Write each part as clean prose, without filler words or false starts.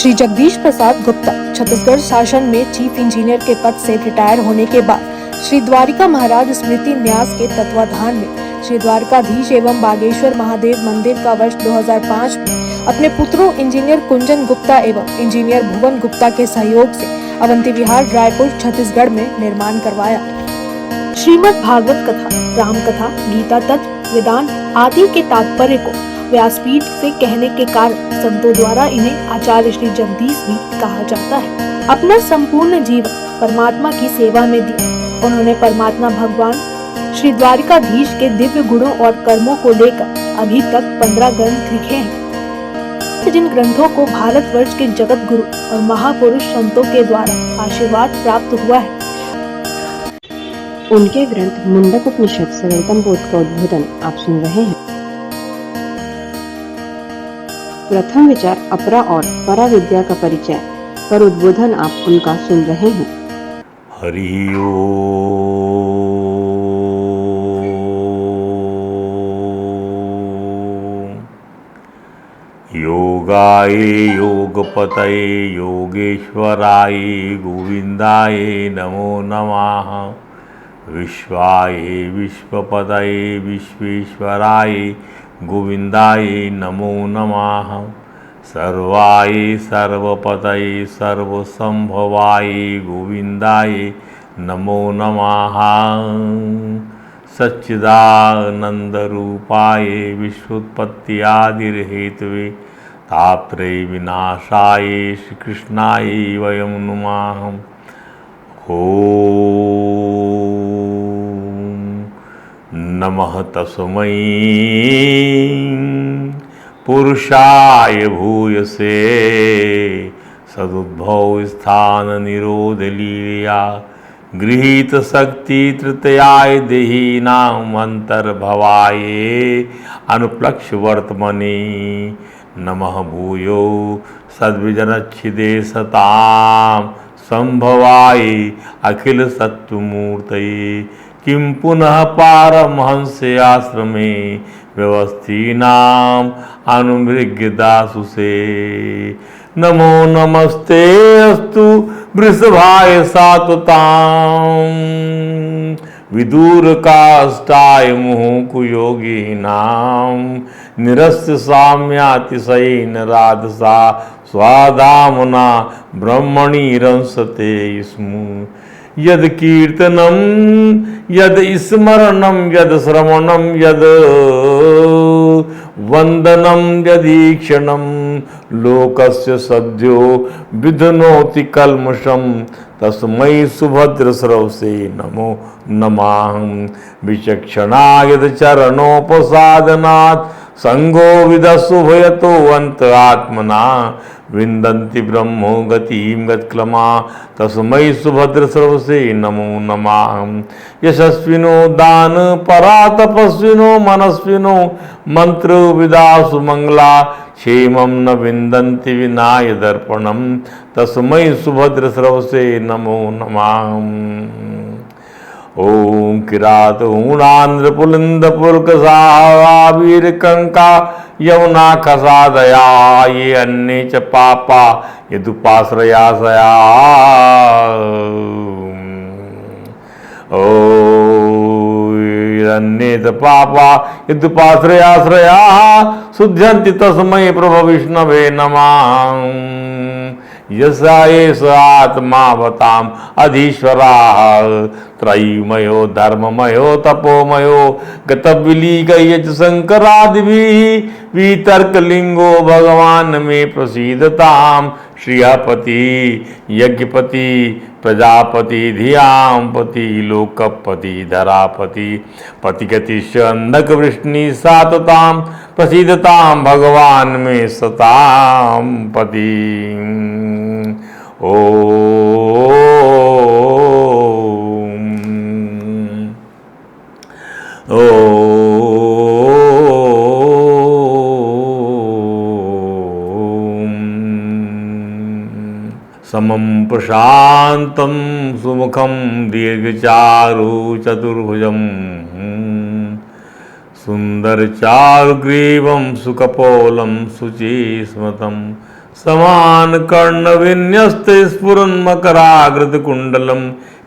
श्री जगदीश प्रसाद गुप्ता छत्तीसगढ़ शासन में chief engineer के पद से रिटायर होने के बाद श्री द्वारिका महाराज स्मृति न्यास के तत्वाधान में श्री द्वारकाधीश एवं बागेश्वर महादेव मंदिर का वर्ष 2005 में अपने पुत्रों इंजीनियर कुंजन गुप्ता एवं इंजीनियर भुवन गुप्ता के सहयोग से अवंती विहार रायपुर छत्तीसगढ़ में निर्माण करवाया। श्रीमद् भागवत कथा, राम कथा, गीता तत्व, वेदांत आदि के तात्पर्य को व्यासपीठ से कहने के कारण संतों द्वारा इन्हें आचार्य श्री जगदीश भी कहा जाता है। अपना संपूर्ण जीवन परमात्मा की सेवा में दिया। उन्होंने परमात्मा भगवान श्री द्वारिकाधीश के दिव्य गुणों और कर्मों को लेकर अभी तक 15 ग्रंथ लिखे हैं, जिन ग्रंथों को भारतवर्ष के जगत गुरु और महापुरुष संतों के द्वारा आशीर्वाद प्राप्त हुआ है। उनके ग्रंथ मुंडक उपनिषद सरलतम बोध का उद्बोधन आप सुन रहे हैं। प्रथम विचार अपरा और परा विद्या का परिचय पर उद्बोधन आप उनका सुन रहे हैं। हरि ओम। योगाय योगपतये योगेश्वराय गोविंदाय नमो नमः। विश्वाय विश्वपतये विश्वेश्वराय गोविंदाय नमो नमः। सर्वाय सर्वपतये सर्वसंभवाय गोविंदाय नमो नमः। सच्चिदानंद रूपाय विश्वोत्पत्त्यादिहेतवे तापत्रय विनाशाय श्री कृष्णाय वयं नुमः। ओम नमः तस्मै पुरुषाय भूयसे सदुद्भव स्थान निरोध लीला गृहीत शक्ति तृतीयाय देहीनां अंतर्भवाय अनुप्लक्ष वर्तमने नमः। भूयो सद्विजनच्छिदे सतां संभवाय अखिल सत्त्वमूर्तये किं पुनः पारमहंस्य आश्रमे व्यवस्थीनां अनुमृग्यदासुसे नमो नमस्ते अस्तु वृषभाय सात्वतां विदूर काष्ठाय मुहुकुयोगिनां निरस्य साम्यातिशयेन राधसा स्वादामना ब्रह्मणि रंसते स्मु। यद कीर्तनम यद स्मरणम यद श्रवणम यद वंदनम यदीक्षणम लोकस्य सद्यो विधनोति कल्मषम तस्मै सुभद्र स्रवसे नमो नमः। विचक्षणा यद चरणोपसादनात् संगो विदस्सु भयतो अंत आत्मना विन्दन्ति ब्रह्मो गतिं गत्क्लमा तस्मै सुभद्र स्रवसे नमो नमः। यशस्विनो दान परा तपस्विनो मनस्विनो मंत्र विदासु मंगला क्षेमं न विन्दन्ति विनाय दर्पणं तस्मै सुभद्र स्रवसे नमो नमः। ओम किरात ऊणांध्र पुलिंद पुलकसावीर कंका यमुना खसादया ये अन्ये च पापा यदुपाश्रयासया। ओ अन्ये च पापा यदुपाश्रयाश्रया शुद्ध्यन्ति तस्मै प्रभु विष्णवे नमः। यसा एष आत्मावताम अधीश्वराः त्रयीमयो धर्ममयो तपोमयो गतविलीकयच शंकरादिभिः वितर्कलिंगो भगवान में प्रसीदताम। श्रियपति यज्ञपति प्रजापति धियांपति लोकपति धरापति पतिगतिश्च अंधक वृष्णि सातताम प्रसीदताम भगवान में सताम पति। समं प्रशान्तं सुमुखं दीर्घचारु चतुर्भुजं सुंदरचारुग्रीवं सुकपोलं शुचिस्मृतं समान कर्ण विन्यस्त स्फुरन् मकराग्रत कुंडलम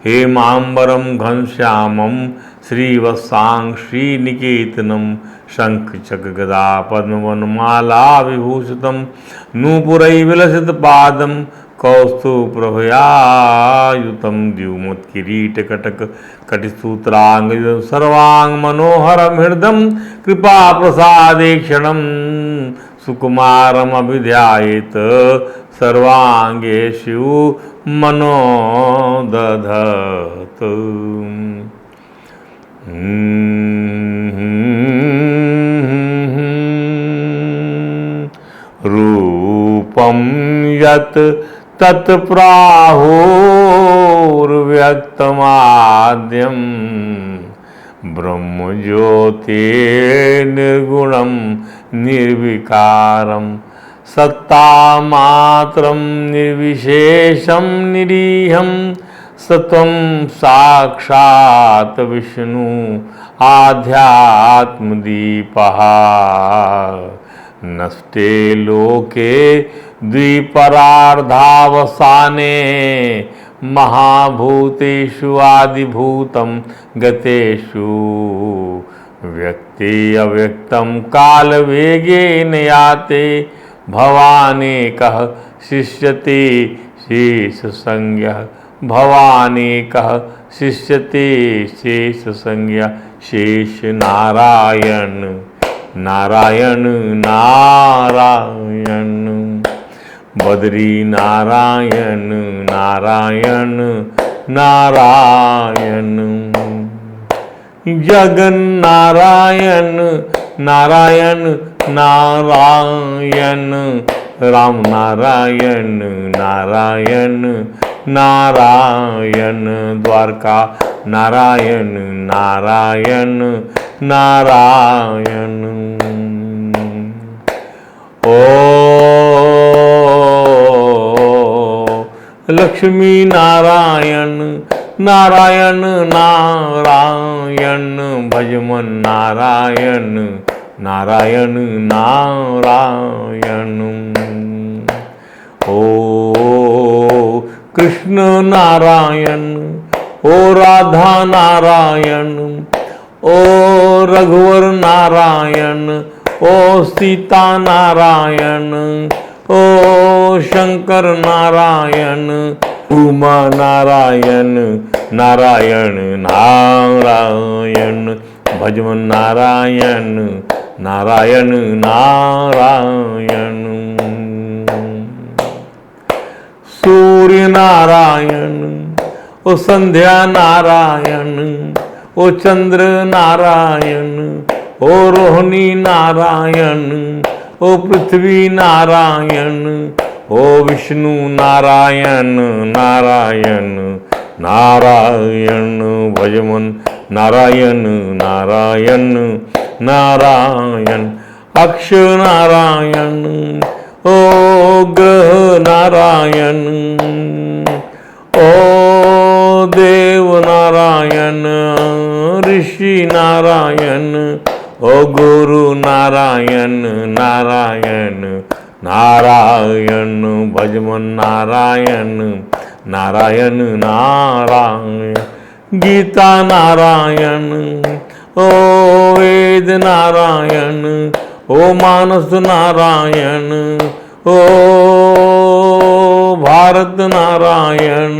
हेमांबरम घनश्यामम श्रीवत्सांग श्रीनिकेतनम शंख चक्र गदा पद्मवन माला विभूषितम नूपुरै विलसित पादम कौस्तुभप्रभयायुतं द्युमत किरीट कटक कटिसूत्रांग सर्वांग मनोहरम हृदम कृपा प्रसादेक्षणम सुकुमारम अभिध्यायेत सर्वांगेषु मनोदधत। रूपं यत् तत्प्राहुर्व्यक्तमाद्यं ब्रह्मज्योतिर्निर्गुणं निर्विकारं सत्तामात्रं निर्विशेषं निरीहं सत्वं साक्षात् विष्णु आध्यात्मदीपः नष्टे लोके द्विपरार्धावसाने महाभूतेषु आदिभूतं गतेषु व्यक्ति अव्यक्तं कालवेगेन याते भवानेकः शिष्यते शेषसंज्ञः भवानेकः शिष्यते शेषसंज्ञः शेष नारायण नारायण नारायण बद्री नारायण नारायण नारायण जगन नारायण नारायण नारायण राम नारायण नारायण नारायण द्वारका नारायण नारायण नारायण ओ लक्ष्मी नारायण नारायण नारायण भजमन नारायण नारायण नारायण ओ कृष्ण नारायण ओ राधा नारायण ओ रघुवर नारायण ओ सीता नारायण ओ शंकर नारायण उमा नारायण नारायण नारायण भजमन नारायण नारायण नारायण सूर्य नारायण ओ संध्या नारायण ओ चंद्र नारायण ओ रोहिणी नारायण ओ पृथ्वी नारायण ओ विष्णु नारायण नारायण नारायण भजमन नारायण नारायण नारायण अक्ष नारायण ओ ग्रह नारायण ओ देव नारायण ऋषि नारायण ओ गुरु नारायण नारायण नारायण भजमन नारायण नारायण नारायण गीता नारायण ओ वेद नारायण ओ मानस नारायण ओ भारत नारायण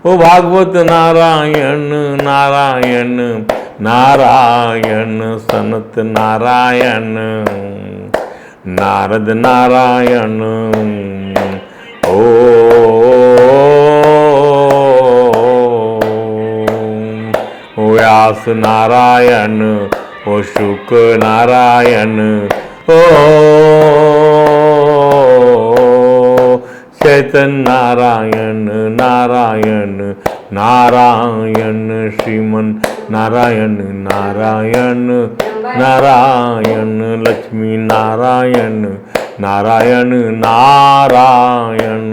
ओ भागवत नारायण नारायण नारायण सनत नारायण नारद नारायण ओ व्यास नारायण ओ शुक नारायण ओ चैतन्य नारायण नारायण नारायण श्रीमन नारायण नारायण नारायण लक्ष्मी नारायण नारायण नारायण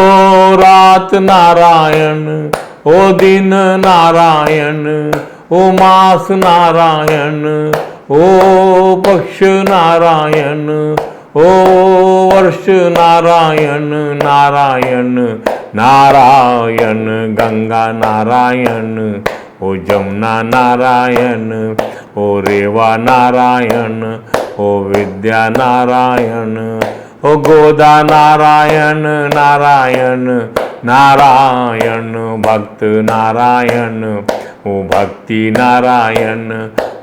ओ रात नारायण ओ दिन नारायण ओ मास नारायण ओ पक्ष नारायण ओ वर्ष नारायण नारायण नारायण, गंगा नारायण, ओ जमुना नारायण, ओ रेवा नारायण, ओ विद्या नारायण, ओ गोदा नारायण नारायण नारायण, भक्त नारायण, ओ भक्ति नारायण,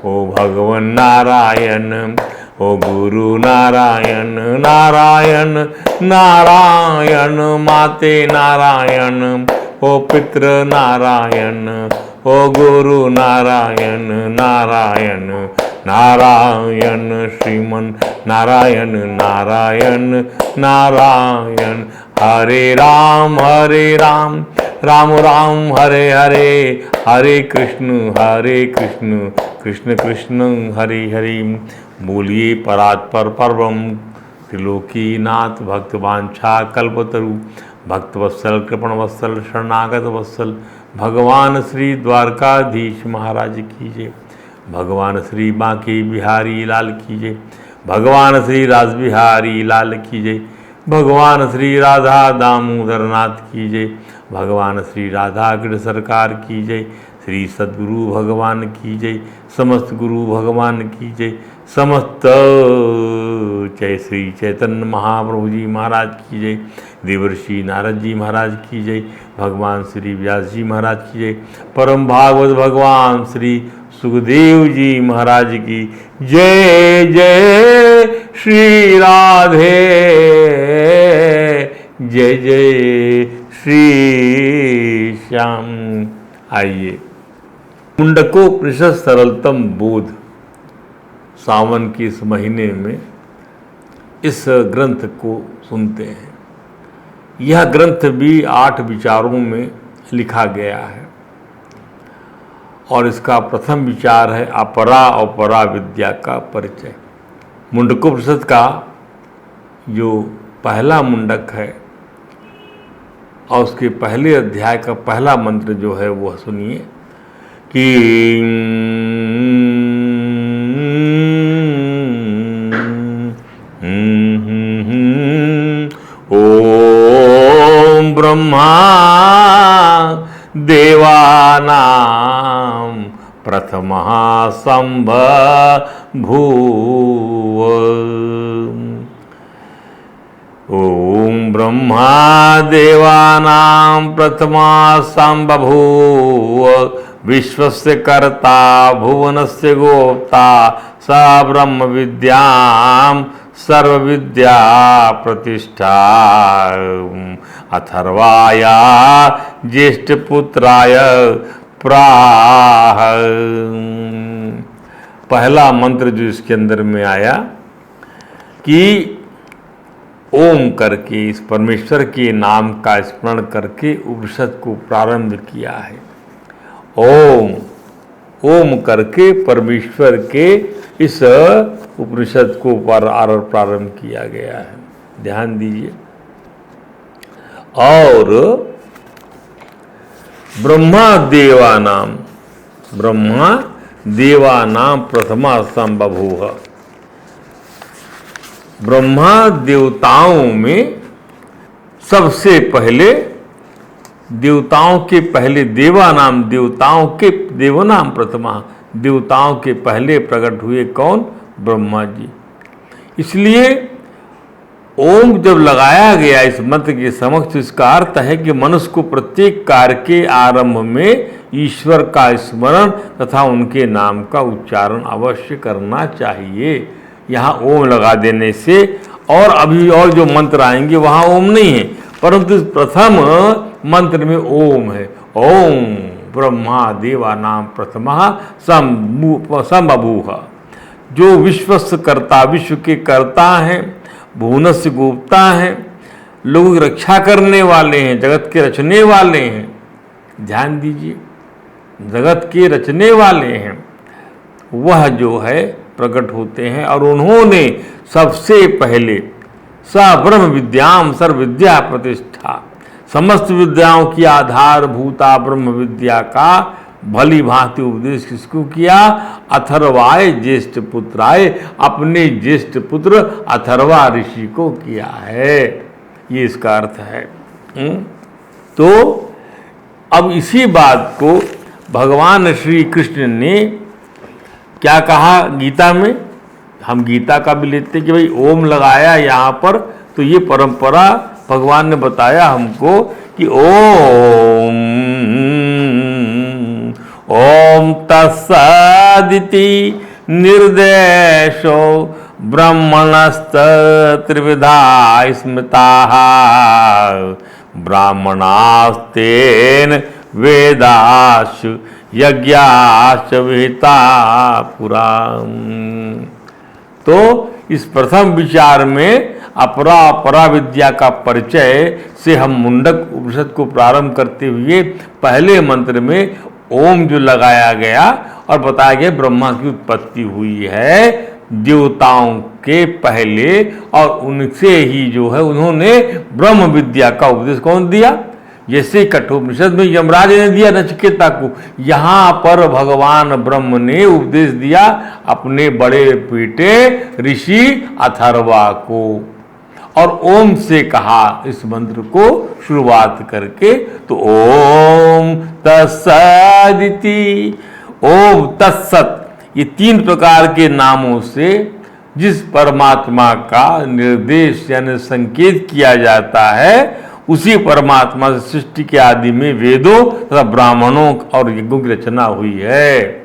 ओ भगवन नारायण, ओ गुरु नारायण नारायण नारायण, माते नारायण, ओ पितृ नारायण, ओ गुरु नारायण नारायण नारायण, श्रीमन नारायण नारायण नारायण, हरे राम राम राम हरे हरे, हरे कृष्ण कृष्ण कृष्ण हरे हरे। बोलिए परात्पर परब्रह्म त्रिलोकीनाथ भक्तवांछा कल्पतरु, भक्तवत्सल कृपण वत्सल शरणागत वत्सल भगवान श्री द्वारकाधीश महाराज की जय, भगवान श्री बांके बिहारी लाल की जय, भगवान श्री रासबिहारी लाल की जय, भगवान श्री राधा दामोदर नाथ की जय, भगवान श्री राधा कृष्ण सरकार की जय, श्री सद्गुरु भगवान की जय, समस्त गुरु भगवान की जय, समस्त जय श्री चैतन्य महाप्रभु जी महाराज की जय, देवर्षि नारद जी महाराज की जय, भगवान श्री व्यास जी महाराज की जय, परम भागवत भगवान श्री सुखदेव जी महाराज की जय। जय श्री राधे, जय जय श्री श्याम। आइए मुंडकोपनिषद सरलतम बोध सावन के इस महीने में इस ग्रंथ को सुनते हैं। यह ग्रंथ भी 8 विचारों में लिखा गया है और इसका प्रथम विचार है अपरा और परा विद्या का परिचय। मुंडकोपनिषद का जो पहला मुंडक है और उसके पहले अध्याय का पहला मंत्र जो है वह सुनिए कि ओम ब्रह्मा देवानां प्रथमः संभूव, ओम ब्रह्मा देवानां प्रथमः संबभूव, विश्वस्य कर्ता भुवनस्य गोप्ता स ब्रह्म विद्यां सर्वविद्या प्रतिष्ठा, अथर्वाय ज्येष्ठपुत्राय प्राह। पहला मंत्र जो इसके अंदर में आया कि ओम करके इस परमेश्वर के नाम का स्मरण करके उपनिषद को प्रारंभ किया है। ओम ओम करके परमेश्वर के इस उपनिषद को प्रारंभ किया गया है। ध्यान दीजिए। और ब्रह्मा देवानां प्रथमा संबभूव, ब्रह्मा देवताओं में सबसे पहले, देवताओं के पहले, देवानाम देवनाम प्रथमा, देवताओं के पहले प्रकट हुए कौन? ब्रह्मा जी। इसलिए ओम जब लगाया गया इस मंत्र के समक्ष, इसका अर्थ है कि मनुष्य को प्रत्येक कार्य के आरंभ में ईश्वर का स्मरण तथा उनके नाम का उच्चारण अवश्य करना चाहिए। यहाँ ओम लगा देने से, और अभी और जो मंत्र आएंगे वहाँ ओम नहीं है, परंतु प्रथम मंत्र में ओम है। ओम ब्रह्मा देवानां प्रथमः संबभूव, जो विश्वस्य कर्ता, विश्व के कर्ता हैं, भुवनस्य गोप्ता हैं, लोगों की रक्षा करने वाले हैं, जगत के रचने वाले हैं। ध्यान दीजिए, जगत के रचने वाले हैं, वह जो है प्रकट होते हैं। और उन्होंने सबसे पहले स ब्रह्म विद्याम सर्व विद्या प्रतिष्ठा, समस्त विद्याओं की आधारभूता ब्रह्म विद्या का भली भांति उपदेश किसको किया? अथर्वाय ज्येष्ठ पुत्राय, अपने ज्येष्ठ पुत्र अथर्वा ऋषि को किया है, ये इसका अर्थ है। तो अब इसी बात को भगवान श्री कृष्ण ने क्या कहा गीता में? हम गीता का भी लेते हैं कि भाई ओम लगाया यहाँ पर, तो ये परंपरा भगवान ने बताया हमको कि ओम ओम तत्सदिति निर्देशो ब्रह्मणस्त त्रिविधा स्मृताः ब्राह्मणास्तेन वेदाश्च यज्ञाश्च विहिता पुरा। तो इस प्रथम विचार में अपरा परा विद्या का परिचय से हम मुंडक उपनिषद को प्रारंभ करते हुए पहले मंत्र में ओम जो लगाया गया और बताया गया ब्रह्मा की उत्पत्ति हुई है देवताओं के पहले, और उनसे ही जो है उन्होंने ब्रह्म विद्या का उपदेश कौन दिया? जैसे कठोपनिषद में यमराज ने दिया नचिकेता को, यहाँ पर भगवान ब्रह्म ने उपदेश दिया अपने बड़े बेटे ऋषि अथर्वा को, और ओम से कहा इस मंत्र को शुरुआत करके। तो ओम तत्सदिति, ओम तत्सत, ये 3 प्रकार के नामों से जिस परमात्मा का निर्देश यानी संकेत किया जाता है, उसी परमात्मा से सृष्टि के आदि में वेदों तथा ब्राह्मणों और यज्ञों की रचना हुई है।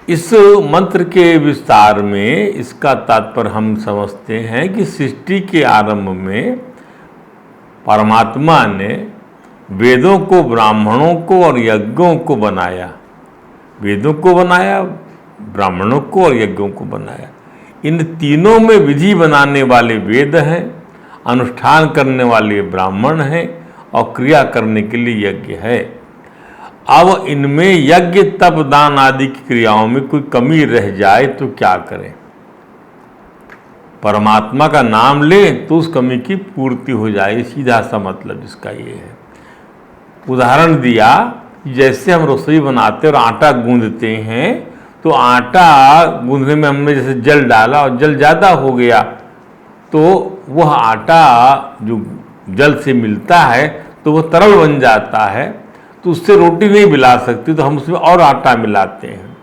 इस मंत्र के विस्तार में इसका तात्पर्य हम समझते हैं कि सृष्टि के आरंभ में परमात्मा ने वेदों को, ब्राह्मणों को और यज्ञों को बनाया। वेदों को बनाया, ब्राह्मणों को और यज्ञों को बनाया। इन तीनों में विधि बनाने वाले वेद हैं, अनुष्ठान करने वाले ब्राह्मण हैं और क्रिया करने के लिए यज्ञ है। अब इनमें यज्ञ तप दान आदि की क्रियाओं में कोई कमी रह जाए तो क्या करें? परमात्मा का नाम ले तो उस कमी की पूर्ति हो जाए, सीधा सा मतलब इसका ये है। उदाहरण दिया, जैसे हम रसोई बनाते और आटा गूंदते हैं, तो आटा गूंदने में हमने जैसे जल डाला और जल ज़्यादा हो गया, तो वह आटा जो जल से मिलता है तो वह तरल बन जाता है, तो उससे रोटी नहीं मिला सकती, तो हम उसमें और आटा मिलाते हैं।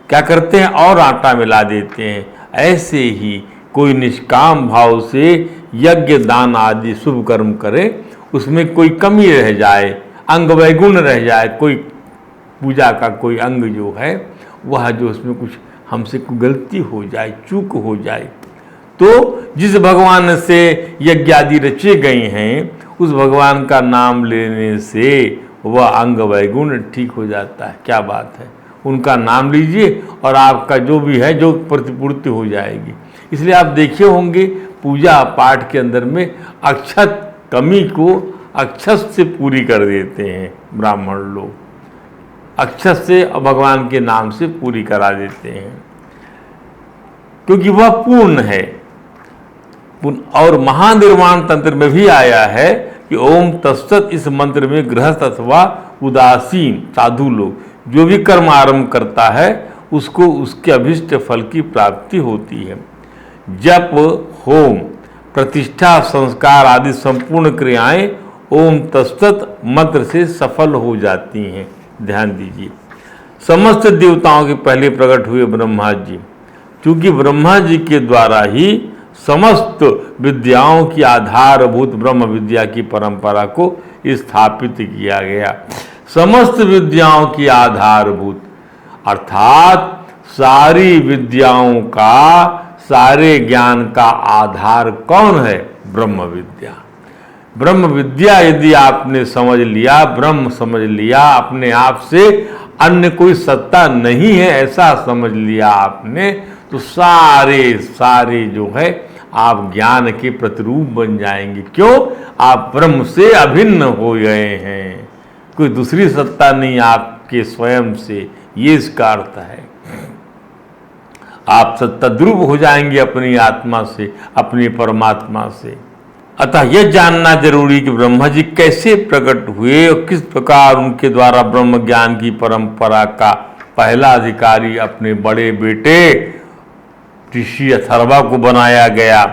क्या करते हैं? और आटा मिला देते हैं। ऐसे ही कोई निष्काम भाव से यज्ञ दान आदि शुभ कर्म करे, उसमें कोई कमी रह जाए, अंग वैगुण रह जाए, कोई पूजा का कोई अंग जो है वह जो उसमें कुछ हमसे कोई गलती हो जाए, चूक हो जाए, तो जिस भगवान से यज्ञ आदि रचे गए हैं उस भगवान का नाम लेने से वह अंग वैगुण ठीक हो जाता है। क्या बात है! उनका नाम लीजिए और आपका जो भी है जो प्रतिपूर्ति हो जाएगी। इसलिए आप देखे होंगे पूजा पाठ के अंदर में अक्षत कमी को अक्षत से पूरी कर देते हैं ब्राह्मण लोग, अक्षत से भगवान के नाम से पूरी करा देते हैं, क्योंकि वह पूर्ण है। और महानिर्वाण तंत्र में भी आया है कि ओम तत्सत, इस मंत्र में गृहस्थ अथवा उदासीन साधु लोग जो भी कर्म आरंभ करता है उसको उसके अभिष्ट फल की प्राप्ति होती है। जप, होम, प्रतिष्ठा, संस्कार आदि संपूर्ण क्रियाएं ओम तत्सत मंत्र से सफल हो जाती हैं। ध्यान दीजिए, समस्त देवताओं के पहले प्रकट हुए ब्रह्मा जी, क्योंकि ब्रह्मा जी के द्वारा ही समस्त विद्याओं की आधारभूत ब्रह्म विद्या की परंपरा को स्थापित किया गया। समस्त विद्याओं की आधारभूत अर्थात सारी विद्याओं का, सारे ज्ञान का आधार कौन है? ब्रह्म विद्या। ब्रह्म विद्या यदि आपने समझ लिया, ब्रह्म समझ लिया, अपने आप से अन्य कोई सत्ता नहीं है ऐसा समझ लिया आपने, तो सारे जो है आप ज्ञान के प्रतिरूप बन जाएंगे। क्यों? आप ब्रह्म से अभिन्न हो गए हैं, कोई दूसरी सत्ता नहीं आपके स्वयं से, ये इसका अर्थ है। आप तद्रूप हो जाएंगे अपनी आत्मा से, अपनी परमात्मा से। अतः यह जानना जरूरी कि ब्रह्मा जी कैसे प्रकट हुए और किस प्रकार उनके द्वारा ब्रह्म ज्ञान की परंपरा का पहला अधिकारी अपने बड़े बेटे ऋषि अथर्वा को बनाया गया।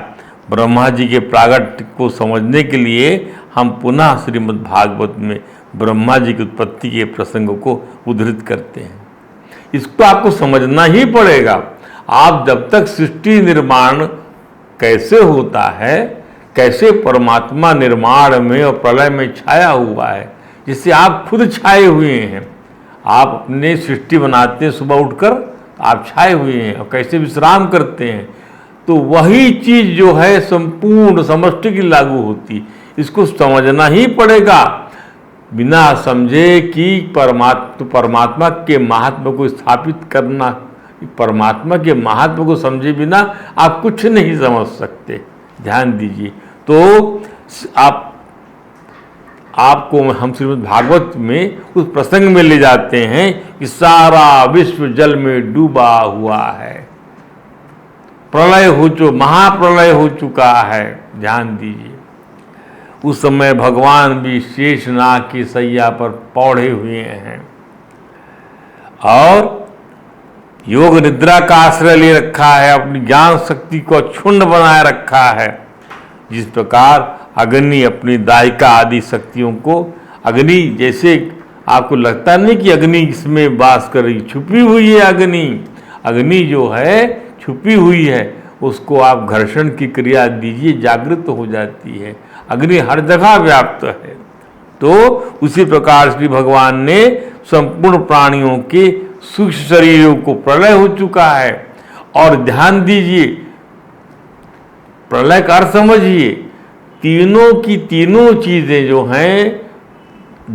ब्रह्मा जी के प्रागट्य को समझने के लिए हम पुनः श्रीमद् भागवत में ब्रह्मा जी की उत्पत्ति के प्रसंग को उद्धृत करते हैं। इसको आपको समझना ही पड़ेगा। आप जब तक सृष्टि निर्माण कैसे होता है, कैसे परमात्मा निर्माण में और प्रलय में छाया हुआ है, जिससे आप खुद छाए हुए हैं। आप अपने सृष्टि बनाते हैं, सुबह उठकर आप छाए हुए हैं और कैसे विश्राम करते हैं, तो वही चीज जो है संपूर्ण समष्टि की लागू होती। इसको समझना ही पड़ेगा। बिना समझे कि परमात्मा के महात्मा को स्थापित करना, परमात्मा के महात्मा को समझे बिना आप कुछ नहीं समझ सकते। ध्यान दीजिए। तो आपको हम श्रीमद् भागवत में उस प्रसंग में ले जाते हैं कि सारा विश्व जल में डूबा हुआ है, महाप्रलय हो चुका है। ध्यान दीजिए। उस समय भगवान भी शेषनाग की सैया पर पौड़े हुए हैं और योग निद्रा का आश्रय ले रखा है, अपनी ज्ञान शक्ति को क्षुण्ण बनाए रखा है। जिस प्रकार अग्नि अपनी दायिका आदि शक्तियों को, अग्नि जैसे आपको लगता नहीं कि अग्नि इसमें वास कर रही, छुपी हुई है अग्नि जो है छुपी हुई है, उसको आप घर्षण की क्रिया दीजिए, जागृत हो जाती है। अग्नि हर जगह व्याप्त है। तो उसी प्रकार श्री भगवान ने संपूर्ण प्राणियों के सूक्ष्म शरीरों को, प्रलय हो चुका है। और ध्यान दीजिए, प्रलय का अर्थ समझिए, तीनों की तीनों चीजें जो हैं,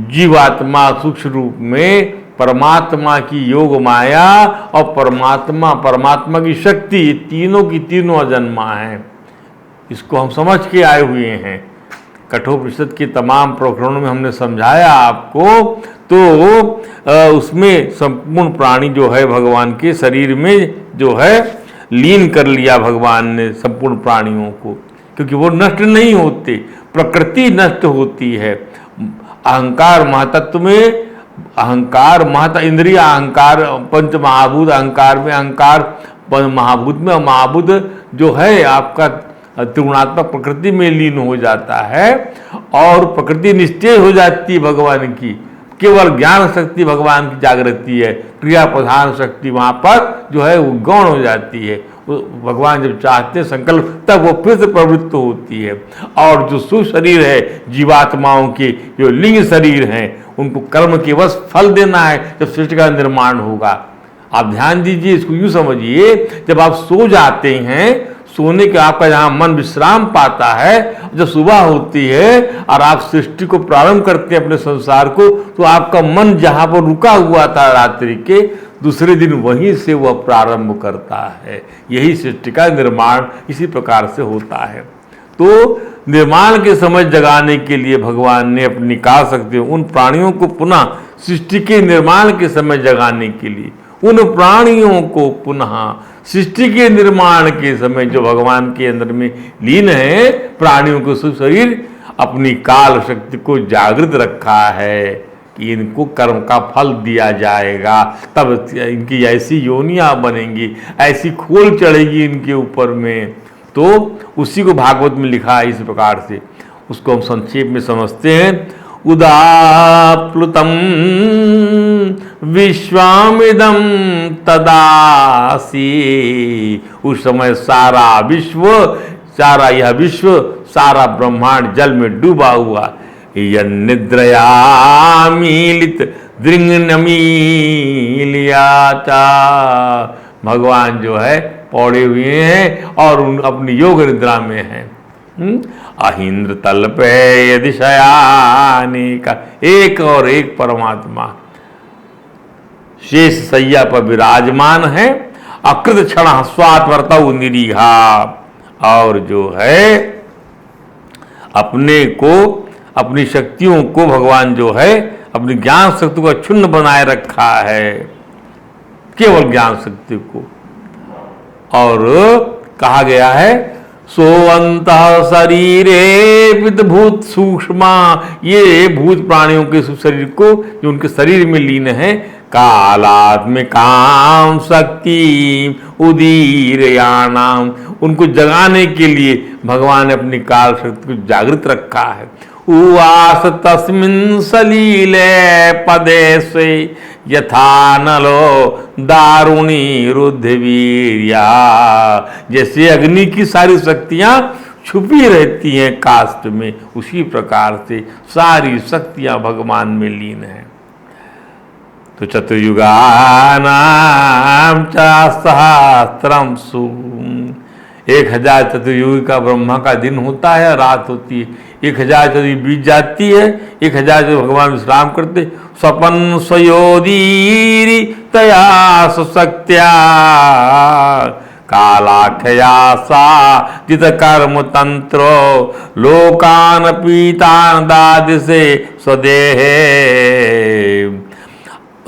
जीवात्मा सूक्ष्म रूप में, परमात्मा की योग माया और परमात्मा की शक्ति, ये तीनों की तीनों अजन्मा हैं। इसको हम समझ के आए हुए हैं। कठोपनिषद के तमाम प्रकरणों में हमने समझाया आपको। तो उसमें संपूर्ण प्राणी जो है भगवान के शरीर में जो है लीन कर लिया भगवान ने संपूर्ण प्राणियों को, क्योंकि वो नष्ट नहीं होते, प्रकृति नष्ट होती है। अहंकार महातत्व में, अहंकार इंद्रिय अहंकार, पंच महाभूत अहंकार में, अहंकार महाभूत में, महाभूत जो है आपका त्रिगुणात्मक प्रकृति में लीन हो जाता है और प्रकृति निश्चय हो जाती है भगवान की। केवल ज्ञान शक्ति भगवान की जागृति है, क्रिया प्रधान शक्ति वहाँ पर जो है वो गौण हो जाती है। भगवान जब चाहते हैं संकल्प, तब वो फिर से प्रवृत्त होती है। और जो सूक्ष्म शरीर है जीवात्माओं के, जो लिंग शरीर हैं, उनको कर्म के वश फल देना है जब सृष्टि का निर्माण होगा। आप ध्यान दीजिए, इसको यूँ समझिए, जब आप सो जाते हैं, सोने के आपका जहाँ मन विश्राम पाता है, जब सुबह होती है और आप सृष्टि को प्रारंभ करते हैं अपने संसार को, तो आपका मन जहाँ पर रुका हुआ था रात्रि के, दूसरे दिन वहीं से वह प्रारंभ करता है। यही सृष्टि का निर्माण इसी प्रकार से होता है। तो निर्माण के समय जगाने के लिए भगवान ने अपनी काल शक्ति उन प्राणियों को पुनः सृष्टि के निर्माण के समय जगाने के लिए, उन प्राणियों को पुनः सृष्टि के निर्माण के समय जो भगवान के अंदर में लीन है, प्राणियों को शरीर अपनी काल शक्ति को जागृत रखा है कि इनको कर्म का फल दिया जाएगा, तब इनकी ऐसी योनियां बनेंगी, ऐसी खोल चढ़ेगी इनके ऊपर में। तो उसी को भागवत में लिखा है इस प्रकार से। उसको हम संक्षेप में समझते हैं। उदाप्लुतम विश्वामिदम तदासी, उस समय सारा यह विश्व, सारा ब्रह्मांड जल में डूबा हुआ। यन्निद्रया मीलित दृंगनमीलियाचा, भगवान जो है पौड़े हुए हैं और अपनी योग निद्रा में हैं। अहिंद्र तल पे यदि शयाने का, एक और एक परमात्मा शेष सैया पर विराजमान है। अकृत क्षण स्वात वर्तौ निरीहा, और जो है अपने को, अपनी शक्तियों को भगवान जो है अपनी ज्ञान शक्ति को क्षुण्ण बनाए रखा है, केवल ज्ञान शक्ति को। और कहा गया है सोअंतः शरीरे विदभूत सूक्ष्मा, ये भूत प्राणियों के शरीर को जो उनके शरीर में लीन है, कालात्मिकाम शक्ति उदीरयाणाम, उनको जगाने के लिए भगवान ने अपनी काल शक्ति को जागृत रखा है। उवास तस्मिन् सलीले पदे से यथा नलो दारुणी रुद्धवीर्या, जैसे अग्नि की सारी शक्तियां छुपी रहती हैं काष्ठ में, उसी प्रकार से सारी शक्तियां भगवान में लीन हैं। तो चतुर्युगानां च सहस्रम सु, 1000 चतुर्युग का ब्रह्मा का दिन होता है, रात होती है। 1000 चतुर्युग बीत जाती है, 1000 जो भगवान विश्राम करते। स्वपन स्वयोदीरी तया सशक्त्या कालाख्या सा जित कर्म तंत्रो लोकान पीतान दादिसे स्वदेहे।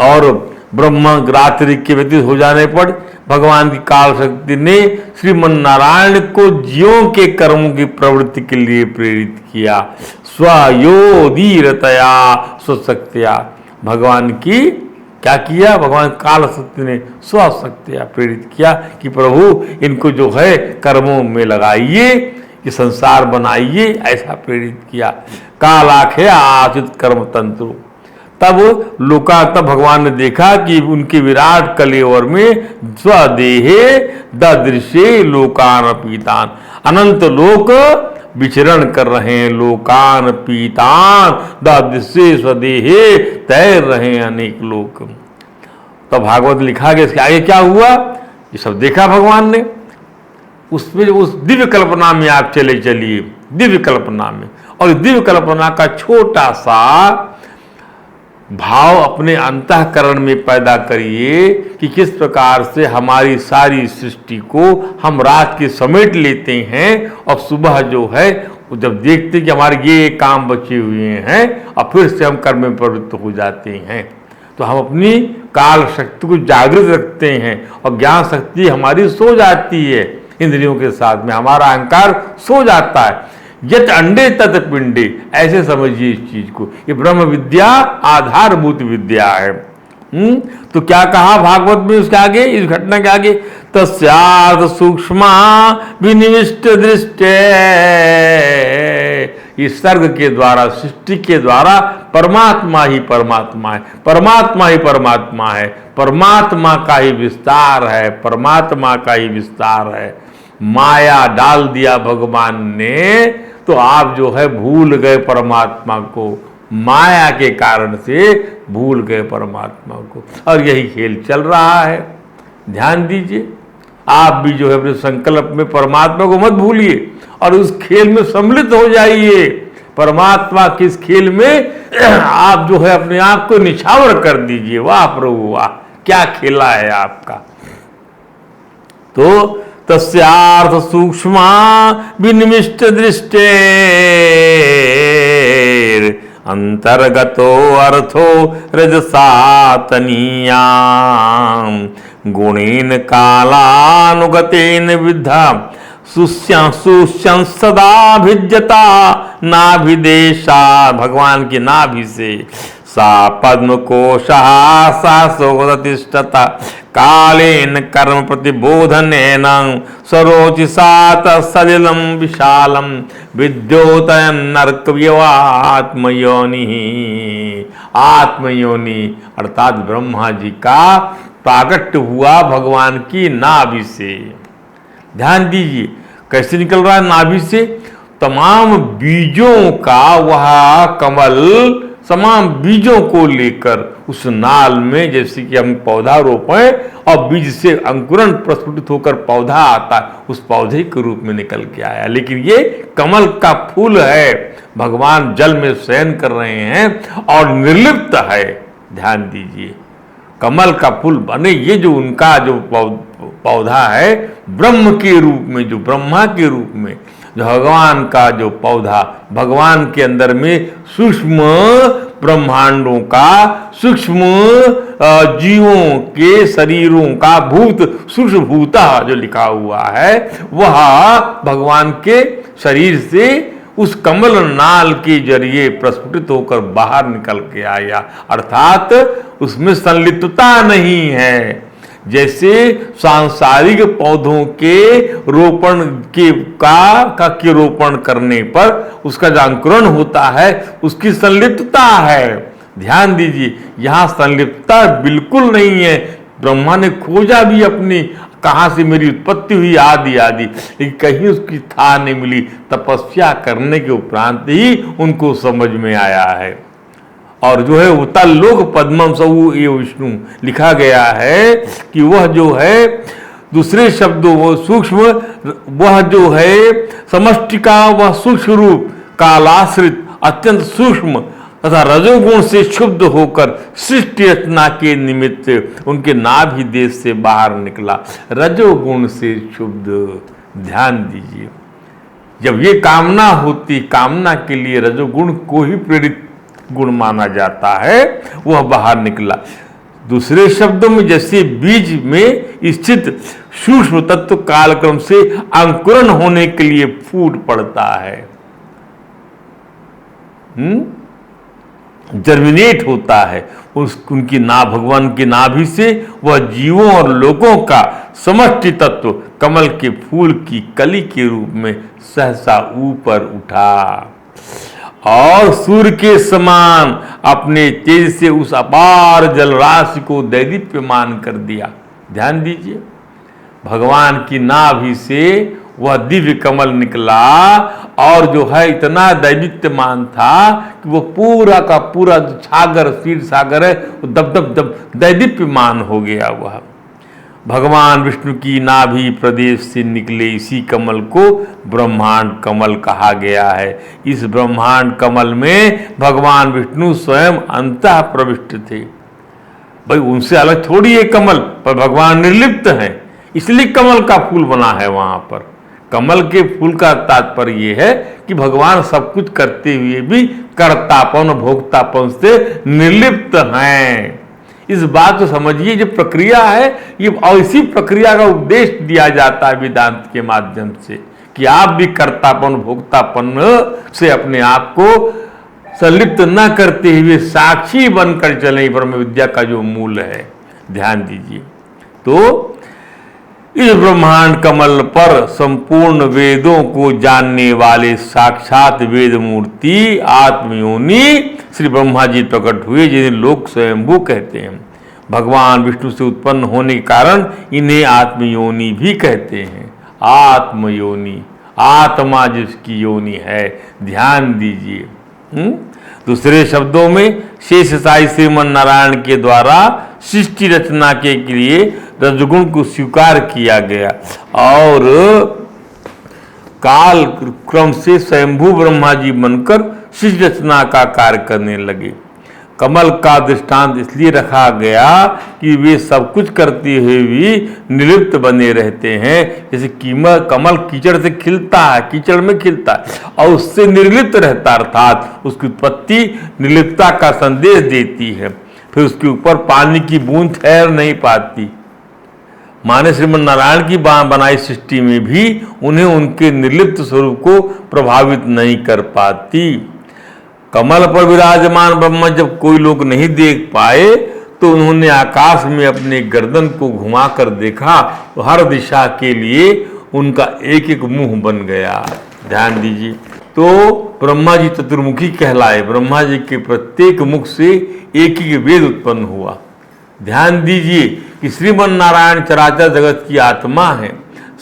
और ब्रह्म रात्रि के व्यतीत हो जाने पर भगवान की काल शक्ति ने श्रीमन नारायण को जीवों के कर्मों की प्रवृत्ति के लिए प्रेरित किया। स्वयोदीरतया स्वशक्त्या, भगवान की क्या किया, भगवान काल शक्ति ने स्वशक्त्या प्रेरित किया कि प्रभु इनको जो है कर्मों में लगाइए, ये संसार बनाइए, ऐसा प्रेरित किया। कालाखे आचित कर्म तंत्र, तब भगवान ने देखा कि उनके विराट कलेवर में स्वदेहे ददृशे लोकान पीतान, अनंत लोक विचरण कर रहे हैं। लोकान पीतान ददृशे स्वदेहे, तैर रहे हैं अनेक लोक। तब भागवत लिखा गया, इसके आगे क्या हुआ ये सब देखा भगवान ने। उसमें उस दिव्य कल्पना में आप चले चलिए, दिव्य कल्पना में, और दिव्य कल्पना का छोटा सा भाव अपने अंतःकरण में पैदा करिए कि किस प्रकार से हमारी सारी सृष्टि को हम रात के समेट लेते हैं, और सुबह जो है जब देखते कि हमारे ये काम बचे हुए हैं और फिर से हम कर्म में प्रवृत्त हो जाते हैं, तो हम अपनी काल शक्ति को जागृत रखते हैं और ज्ञान शक्ति हमारी सो जाती है। इंद्रियों के साथ में हमारा अहंकार सो जाता है। यत अंडे तत पिंडे, ऐसे समझिए इस चीज को, ये ब्रह्म विद्या आधारभूत विद्या है। तो क्या कहा भागवत में उसके आगे, इस घटना के आगे, तस्यार्थ सूक्ष्मा विनिविष्ट दृष्टे, इस सर्ग के द्वारा, सृष्टि के द्वारा परमात्मा ही परमात्मा है, परमात्मा ही परमात्मा है, परमात्मा का ही विस्तार है, परमात्मा का ही विस्तार है। माया डाल दिया भगवान ने, तो आप जो है भूल गए परमात्मा को, माया के कारण से भूल गए परमात्मा को, और यही खेल चल रहा है। ध्यान दीजिए, आप भी जो है अपने संकल्प में परमात्मा को मत भूलिए और उस खेल में सम्मिलित हो जाइए। परमात्मा के इस खेल में आप जो है अपने आप को निछावर कर दीजिए। वाह प्रभु वाह, क्या खेला है आपका। तो तस्यार्थ सूक्ष्मा विनिविष्ट दृष्टे अंतर्गतो अर्थो रजसा तनीयाम गुणेन कालानुगतेन विद्धा सुश्यं सदा भिद्यता नाभिदेशा, भगवान की नाभि से सा पद्म कोशा सा सोतिष्ठता कालेन कर्म प्रतिबोधनेन सरोचिसा तत्सलिलं विशालं विद्योतयन् नर्कव्यवात्मयोनि। आत्मयोनि अर्थात ब्रह्मा जी का प्राकट्य हुआ भगवान की नाभि से। ध्यान दीजिए कैसे निकल रहा है नाभि से, तमाम बीजों का वह कमल तमाम बीजों को लेकर उस नाल में, जैसे कि हम पौधा रोपें और बीज से अंकुरण प्रस्फुटित होकर पौधा आता है, उस पौधे के रूप में निकल के आया। लेकिन ये कमल का फूल है, भगवान जल में शयन कर रहे हैं और निर्लिप्त है। ध्यान दीजिए, कमल का फूल बने, ये जो उनका जो पौधा है ब्रह्म के रूप में, जो ब्रह्मा के रूप में, जो भगवान का जो पौधा, भगवान के अंदर में सूक्ष्म ब्रह्मांडों का, सूक्ष्म जीवों के शरीरों का भूत सूक्ष्म भूता जो लिखा हुआ है वह भगवान के शरीर से उस कमल नाल के जरिए प्रस्फुटित होकर बाहर निकल के आया, अर्थात उसमें संलिप्तता नहीं है। जैसे सांसारिक पौधों के रोपण के रोपण करने पर उसका जो अंकुरण होता है उसकी संलिप्तता है। ध्यान दीजिए, यहाँ संलिप्तता बिल्कुल नहीं है। ब्रह्मा ने खोजा भी अपनी कहाँ से मेरी उत्पत्ति हुई आदि आदि, लेकिन कहीं उसकी था नहीं मिली। तपस्या करने के उपरांत ही उनको समझ में आया है। और जो है उतल लोक पद्मम सऊ ये विष्णु लिखा गया है कि वह जो है, दूसरे शब्दों वो सूक्ष्म, वह जो है समष्टि का वह सूक्ष्म रूप कालाश्रित अत्यंत सूक्ष्म तथा रजोगुण से क्षुब्ध होकर सृष्टि रचना के निमित्त उनके नाभि देश से बाहर निकला। रजोगुण से क्षुब्ध, ध्यान दीजिए, जब ये कामना होती, कामना के लिए रजोगुण को ही प्रेरित गुण माना जाता है, वह बाहर निकला। दूसरे शब्दों में जैसे बीज में स्थित सूक्ष्म तत्व कालक्रम से अंकुरण होने के लिए फूट पड़ता है, जर्मिनेट होता है, उनकी भगवान की नाभि से वह जीवों और लोगों का समष्टि तत्व कमल के फूल की कली के रूप में सहसा ऊपर उठा और सूर्य के समान अपने तेज से उस अपार जलराशि को दैदीप्यमान कर दिया। ध्यान दीजिए, भगवान की नाभि से वह दिव्य कमल निकला और जो है इतना दैदीप्यमान था कि वो पूरा का पूरा सागर, क्षीर सागर है, वो दब दब दब दैदीप्यमान हो गया। वह भगवान विष्णु की नाभि प्रदेश से निकले इसी कमल को ब्रह्मांड कमल कहा गया है। इस ब्रह्मांड कमल में भगवान विष्णु स्वयं अंतः प्रविष्ट थे। भाई उनसे अलग थोड़ी है कमल, पर भगवान निर्लिप्त हैं, इसलिए कमल का फूल बना है वहां पर। कमल के फूल का तात्पर्य यह है कि भगवान सब कुछ करते हुए भी कर्तापन भोक्तापन से निर्लिप्त हैं। इस बात को समझिए, जो प्रक्रिया है ये ऐसी प्रक्रिया का उपदेश दिया जाता है वेदांत के माध्यम से कि आप भी कर्तापन भोक्तापन से अपने आप को संलिप्त न करते हुए साक्षी बनकर चले, ब्रह्म विद्या का जो मूल है। ध्यान दीजिए, तो इस ब्रह्मांड कमल पर संपूर्ण वेदों को जानने वाले साक्षात वेद मूर्ति आत्मयोनि श्री ब्रह्मा जी प्रकट हुए, जिन्हें लोक स्वयंभू कहते हैं। भगवान विष्णु से उत्पन्न होने के कारण इन्हें आत्मयोनि भी कहते हैं। आत्मयोनि, आत्मा जिसकी योनि है। ध्यान दीजिए, दूसरे शब्दों में शेष साई श्रीमन नारायण के द्वारा सृष्टि रचना के लिए रजगुण को स्वीकार किया गया और काल क्रम से स्वयंभू ब्रह्मा जी बनकर सृष्टि रचना का कार्य करने लगे। कमल का दृष्टांत इसलिए रखा गया कि वे सब कुछ करते हुए भी निर्लिप्त बने रहते हैं। जैसे कमल कीचड़ से खिलता है, कीचड़ में खिलता है और उससे निर्लिप्त रहता, अर्थात उसकी उत्पत्ति निर्लिप्तता का संदेश देती है। फिर उसके ऊपर पानी की बूंद ठहर नहीं पाती। माने श्रीमन नारायण की बनाई सृष्टि में भी उन्हें उनके निर्लिप्त स्वरूप को प्रभावित नहीं कर पाती। कमल पर विराजमान ब्रह्मा जब कोई लोग नहीं देख पाए तो उन्होंने आकाश में अपने गर्दन को घुमाकर देखा तो हर दिशा के लिए उनका एक एक मुंह बन गया। ध्यान दीजिए, तो ब्रह्मा जी चतुर्मुखी कहलाए। ब्रह्मा जी के प्रत्येक मुख से एक ही वेद उत्पन्न हुआ। ध्यान दीजिए कि श्रीमन नारायण चराचर जगत की आत्मा है,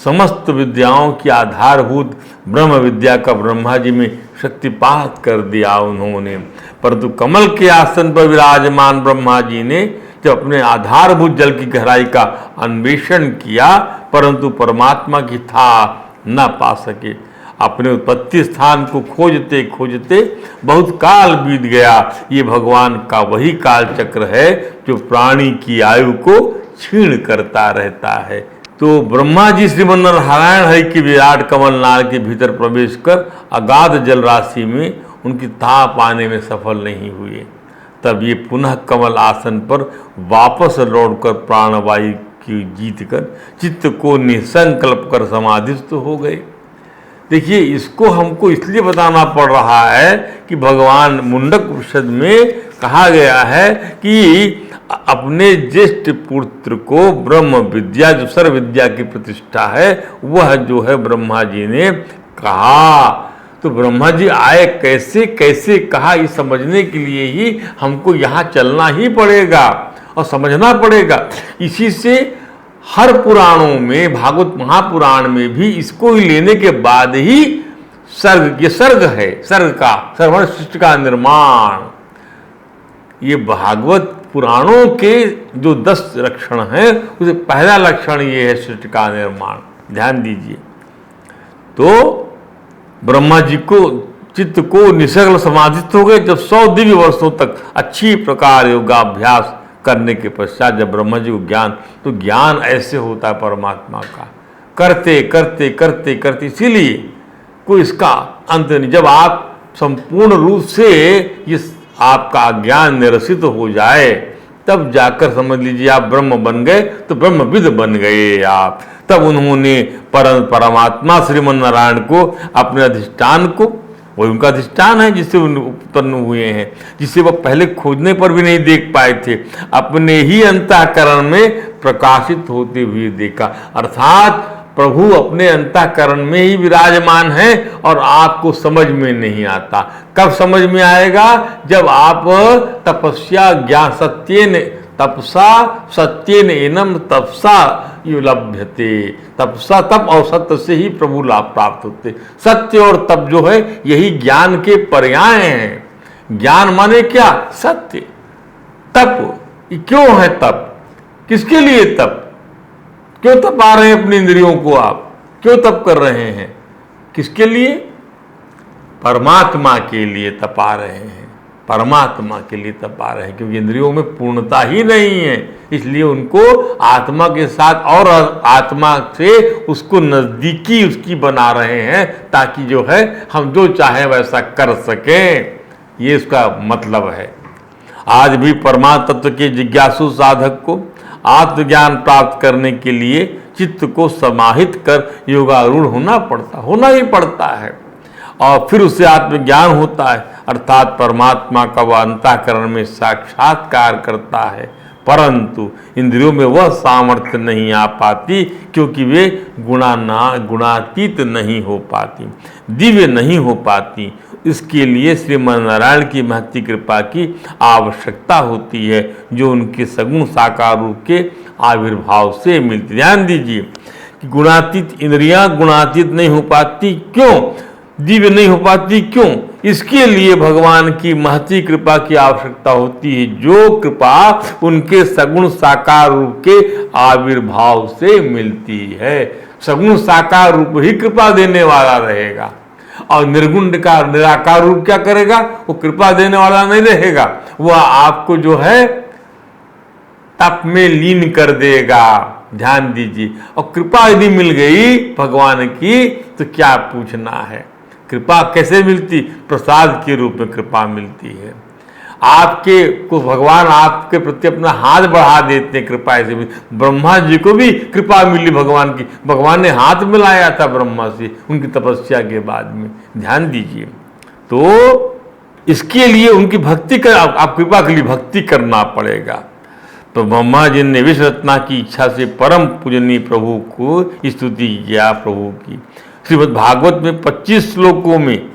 समस्त विद्याओं की आधारभूत ब्रह्म विद्या का ब्रह्मा जी में शक्तिपात कर दिया उन्होंने। परंतु कमल के आसन पर विराजमान ब्रह्मा जी ने जब अपने आधारभूत जल की गहराई का अन्वेषण किया, परंतु परमात्मा की था न पा सके। अपने उत्पत्ति स्थान को खोजते खोजते बहुत काल बीत गया। ये भगवान का वही काल चक्र है जो प्राणी की आयु को क्षीण करता रहता है। तो ब्रह्मा जी श्रीमन नारायण हरि की विराट कमल नाल के भीतर प्रवेश कर अगाध जल राशि में उनकी था पाने में सफल नहीं हुए। तब ये पुनः कमल आसन पर वापस लौटकर प्राणवायु की जीत कर चित्त को निसंकल्प कर समाधिस्थ हो गए। देखिए, इसको हमको इसलिए बताना पड़ रहा है कि भगवान मुंडक उपनिषद में कहा गया है कि अपने ज्येष्ठ पुत्र को ब्रह्म विद्या, जो सर्व विद्या की प्रतिष्ठा है, वह जो है ब्रह्मा जी ने कहा। तो ब्रह्मा जी आए कैसे कैसे कहा, ये समझने के लिए ही हमको यहाँ चलना ही पड़ेगा और समझना पड़ेगा। इसी से हर पुराणों में, भागवत महापुराण में भी इसको ही लेने के बाद ही सर्ग, ये सर्ग है, सर्ग का सर्वण सृष्टि का निर्माण। ये भागवत पुराणों के जो 10 लक्षण हैं, उसे पहला लक्षण ये है सृष्टि का निर्माण। ध्यान दीजिए। तो ब्रह्मा जी को चित्त को निसकल समाधित हो गए जब 100 दिव्य वर्षों तक अच्छी प्रकार योगाभ्यास करने के पश्चात जब ब्रह्मा जी को ज्ञान, तो ज्ञान ऐसे होता है परमात्मा का, करते करते करते करते, इसीलिए कोई इसका अंत नहीं। जब आप संपूर्ण रूप से ये आपका ज्ञान निरसित हो जाए, तब जाकर समझ लीजिए आप ब्रह्म बन गए, तो ब्रह्मविद बन गए आप। तब उन्होंने परमात्मा श्रीमन नारायण को, अपने अधिष्ठान को, वही उनका अधिष्ठान है जिससे उत्पन्न हुए हैं, जिसे वह पहले खोजने पर भी नहीं देख पाए थे, अपने ही अंतःकरण में प्रकाशित होते हुए देखा। अर्थात प्रभु अपने अंतःकरण में ही विराजमान है और आपको समझ में नहीं आता। कब समझ में आएगा? जब आप तपस्या ज्ञान सत्येन तपसा सत्येन एनम तपसा युलभ्यते। तपसा, तप और सत्य से ही प्रभु लाभ प्राप्त होते। सत्य और तप जो है यही ज्ञान के पर्याय हैं। ज्ञान माने क्या? सत्य। तप क्यों है? तप किसके लिए? तप क्यों तपा रहे हैं अपनी इंद्रियों को? आप क्यों तप कर रहे हैं? किसके लिए? परमात्मा के लिए तपा रहे हैं, परमात्मा के लिए तपा रहे हैं, क्योंकि इंद्रियों में पूर्णता ही नहीं है। इसलिए उनको आत्मा के साथ और आत्मा से उसको नजदीकी उसकी बना रहे हैं, ताकि जो है हम जो चाहे वैसा कर सकें। ये उसका मतलब है। आज भी परमात्म तत्व के जिज्ञासु साधक को आत्मज्ञान प्राप्त करने के लिए चित्त को समाहित कर योगारूढ़ होना ही पड़ता है, और फिर उससे आत्मज्ञान होता है। अर्थात परमात्मा का वह अंतःकरण में साक्षात्कार करता है, परंतु इंद्रियों में वह सामर्थ्य नहीं आ पाती, क्योंकि वे गुणातीत नहीं हो पाती, दिव्य नहीं हो पाती। इसके लिए श्रीमन नारायण की महती कृपा की आवश्यकता होती है, जो उनके सगुण साकार रूप के आविर्भाव से मिलती। ध्यान दीजिए कि गुणातीत इंद्रियां गुणातीत नहीं हो पाती, क्यों? दिव्य नहीं हो पाती, क्यों? इसके लिए भगवान की महती कृपा की आवश्यकता होती है, जो कृपा उनके सगुण साकार रूप के आविर्भाव से मिलती है। सगुण साकार रूप ही कृपा देने वाला रहेगा, और निर्गुण का निराकार रूप क्या करेगा? वो कृपा देने वाला नहीं रहेगा, वह आपको जो है तप में लीन कर देगा। ध्यान दीजिए। और कृपा यदि मिल गई भगवान की, तो क्या पूछना है? कृपा कैसे मिलती? प्रसाद के रूप में कृपा मिलती है। आपके को भगवान आपके प्रति अपना हाथ बढ़ा देते हैं, कृपा ऐसे भी। ब्रह्मा जी को भी कृपा मिली भगवान की, भगवान ने हाथ मिलाया था ब्रह्मा से उनकी तपस्या के बाद में। ध्यान दीजिए। तो इसके लिए उनकी भक्ति कर, आप कृपा के लिए भक्ति करना पड़ेगा। तो ब्रह्मा जी ने विश्व रत्ना की इच्छा से परम पूजनीय प्रभु को स्तुति किया। प्रभु की श्रीमद् भागवत में 25 श्लोकों में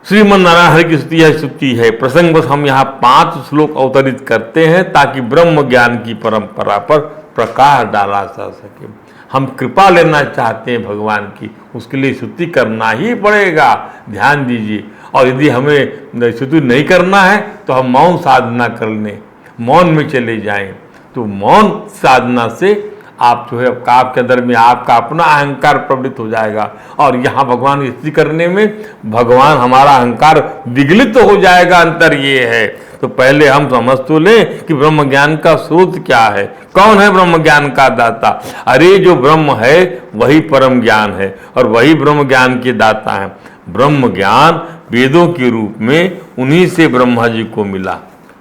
श्रीमन नारायण हरि की स्तुति है। प्रसंगवश हम यहाँ 5 श्लोक अवतरित करते हैं, ताकि ब्रह्म ज्ञान की परंपरा पर प्रकाश डाला जा सके। हम कृपा लेना चाहते हैं भगवान की, उसके लिए स्तुति करना ही पड़ेगा। ध्यान दीजिए। और यदि हमें स्तुति नहीं करना है, तो हम मौन साधना कर लें, मौन में चले जाएं। तो मौन साधना से आप जो है आपके अंदर में आपका अपना अहंकार प्रवृत्त हो जाएगा, और यहाँ भगवान की स्तुति करने में भगवान हमारा अहंकार विगलित हो जाएगा। अंतर ये है। तो पहले हम समझ तो लें कि ब्रह्म ज्ञान का स्रोत क्या है, कौन है ब्रह्म ज्ञान का दाता। अरे जो ब्रह्म है वही परम ज्ञान है, और वही ब्रह्म ज्ञान के दाता है। ब्रह्म ज्ञान वेदों के रूप में उन्हीं से ब्रह्मा जी को मिला।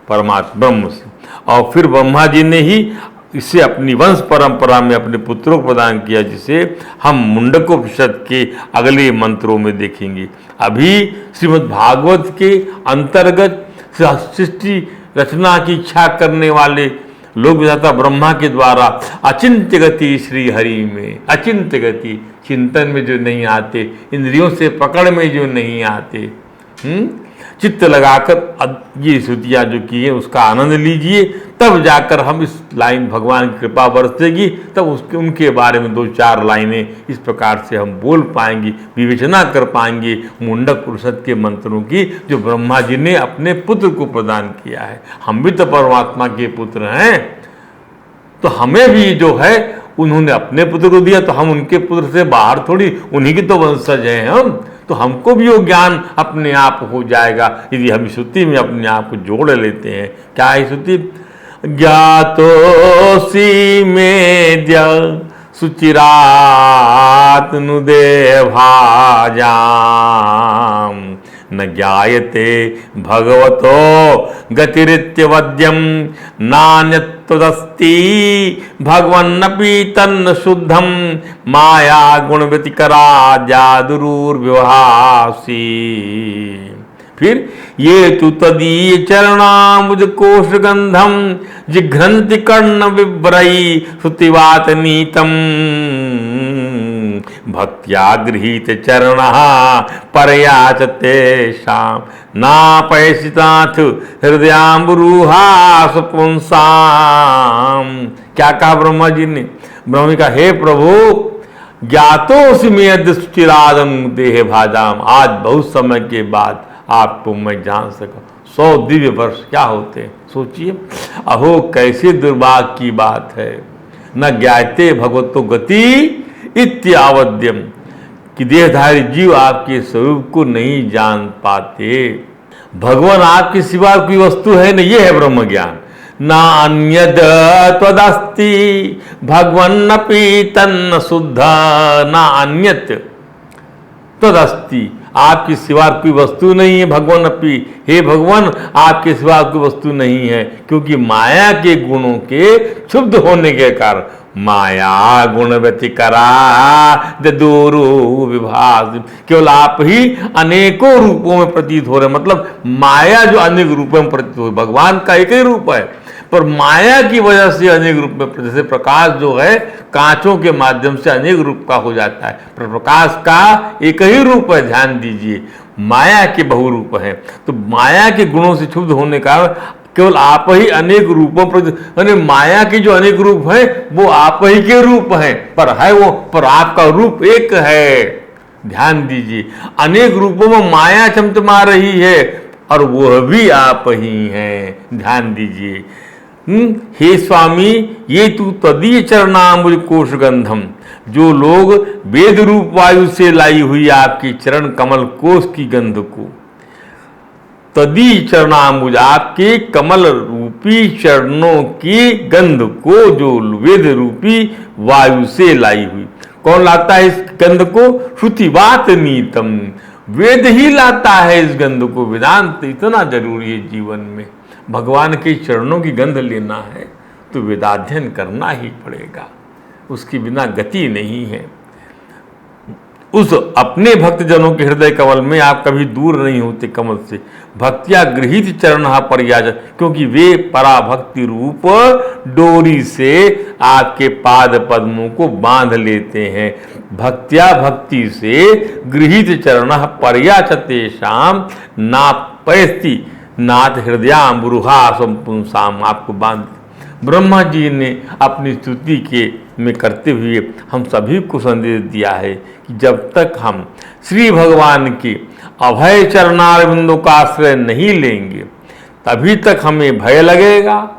परमात्मा ब्रह्म से, और फिर ब्रह्मा जी ने ही इसे अपनी वंश परंपरा में अपने पुत्रों को प्रदान किया, जिसे हम मुंडकोपनिषद के अगले मंत्रों में देखेंगे। अभी श्रीमद् भागवत के अंतर्गत सृष्टि रचना की इच्छा करने वाले लोक विधाता ब्रह्मा के द्वारा अचिंत्य गति श्री हरि में, अचिंत्य गति चिंतन में जो नहीं आते, इंद्रियों से पकड़ में जो नहीं आते, चित्त लगाकर ये स्तुतियाँ जो की है उसका आनंद लीजिए, तब जाकर हम इस लाइन भगवान की कृपा बरसेगी, तब उसके उनके बारे में 2-4 लाइनें इस प्रकार से हम बोल पाएंगे, विवेचना कर पाएंगे मुंडक उपनिषद के मंत्रों की, जो ब्रह्मा जी ने अपने पुत्र को प्रदान किया है। हम भी तो परमात्मा के पुत्र हैं, तो हमें भी जो है उन्होंने अपने पुत्र को दिया, तो हम उनके पुत्र से बाहर थोड़ी, उन्हीं के तो वंशज हैं हम, तो हमको भी वो ज्ञान अपने आप हो जाएगा यदि हम श्रुति में अपने आप को जोड़ लेते हैं। क्या है श्रुति? ज्ञातोऽसि मेद्य सुचिरात्नुदे भाजाम न ज्ञायते भगवतो गतिरित्यवद्यम नान्यत्तदस्ति भगवन्नपि तन्न शुद्धम माया गुणव्यतिकरा जादुरुर्विभासी। फिर ये तु तदीय चरणाम्बुज कोशगंधम जिघ्रन्ति कर्ण विव्रयी श्रुतिवात नीतम भक्त्या गृहीत चरण परयाचते शाम नापैसिताथ हृदयाम्बुरूहा सुपुंसाम। क्या कहा ब्रह्मा जी ने? ब्रह्मा जी का, हे प्रभु ज्ञातोऽसि मे अद्य सुचिरादं देह भाजाम, आज बहुत समय के बाद आपको मैं जान सका। 100 दिव्य वर्ष क्या होते हैं सोचिए। अहो कैसे दुर्भाग्य की बात है। न ज्ञाते भगवतो गति इत्यावद्यम, कि देहधारी जीव आपके स्वरूप को नहीं जान पाते। भगवान आपके सिवा कोई वस्तु है नहीं, ये है ब्रह्म ज्ञान। ना अन्यद त्वदस्ति भगवन्नपि तन्न शुद्ध, ना अन्यत तदस्ति, आपके सिवा कोई वस्तु नहीं है। भगवान अपी, हे भगवान आपके सिवा कोई वस्तु नहीं है, क्योंकि माया के गुणों के क्षुब्ध होने के कारण माया गुण व्यतिकरा दूर विभास, केवल आप ही अनेकों रूपों में प्रतीत हो रहे। मतलब माया जो अनेक रूपों में प्रतीत हो, भगवान का एक ही रूप है, पर माया की वजह से अनेक रूप में, जैसे प्रकाश जो है कांचों के माध्यम से अनेक रूप का हो जाता है, पर प्रकाश का एक ही रूप है। ध्यान दीजिए, माया के बहुरूप है, तो माया के गुणों से क्षुब्ध होने का केवल आप ही अनेक रूपों पर, यानी माया के जो अनेक रूप है वो आप ही के रूप हैं, पर है वो, पर आपका रूप एक है। ध्यान दीजिए, अनेक रूपों में माया चमचमा रही है और वह भी आप ही हैं। ध्यान दीजिए। हे स्वामी, ये तू तदीय चरणाम्बुज कोशगंधम, जो लोग वेद रूप वायु से लाई हुई आपकी चरण कमल कोश की गंध को, तदीय चरणाम्बुज आपके कमल रूपी चरणों की गंध को जो वेद रूपी वायु से लाई हुई। कौन लाता है इस गंध को? श्रुतिवात नीतम, वेद ही लाता है इस गंध को। वेदांत इतना जरूरी है जीवन में। भगवान के चरणों की गंध लेना है तो वेदाध्ययन करना ही पड़ेगा, उसके बिना गति नहीं है। उस अपने भक्तजनों के हृदय कमल में आप कभी दूर नहीं होते कमल से। भक्तिया गृहीत चरण परियाज, क्योंकि वे पराभक्ति रूप डोरी से आपके पाद पद्मों को बांध लेते हैं। भक्तिया भक्ति से गृहीत चरण पर्याचते शाम नापैस्ति नाथ हृदयाम्बुरुहा संपुंसाम, आपको बांध। ब्रह्मा जी ने अपनी स्तुति के में करते हुए हम सभी को संदेश दिया है कि जब तक हम श्री भगवान के अभय चरणारविंदों का आश्रय नहीं लेंगे तभी तक हमें भय लगेगा,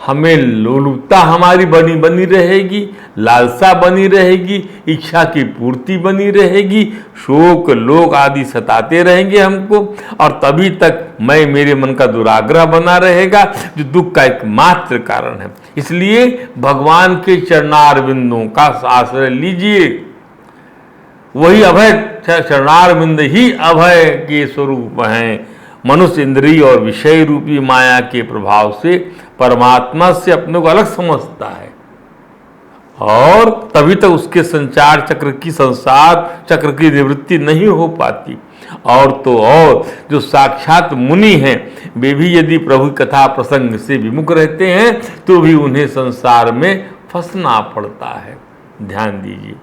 हमें लोलुपता हमारी बनी रहेगी, लालसा बनी रहेगी, इच्छा की पूर्ति बनी रहेगी, शोक लोक आदि सताते रहेंगे हमको, और तभी तक मैं मेरे मन का दुराग्रह बना रहेगा, जो दुख का एकमात्र कारण है। इसलिए भगवान के चरणारविंदों का आश्रय लीजिए। वही अभय, चरणारविंद ही अभय के स्वरूप हैं। मनुष्य इंद्रिय और विषय रूपी माया के प्रभाव से परमात्मा से अपने को अलग समझता है और तभी तक उसके संसार चक्र की निवृत्ति नहीं हो पाती। और तो और जो साक्षात मुनि हैं वे भी यदि प्रभु कथा प्रसंग से विमुख रहते हैं तो भी उन्हें संसार में फंसना पड़ता है। ध्यान दीजिए,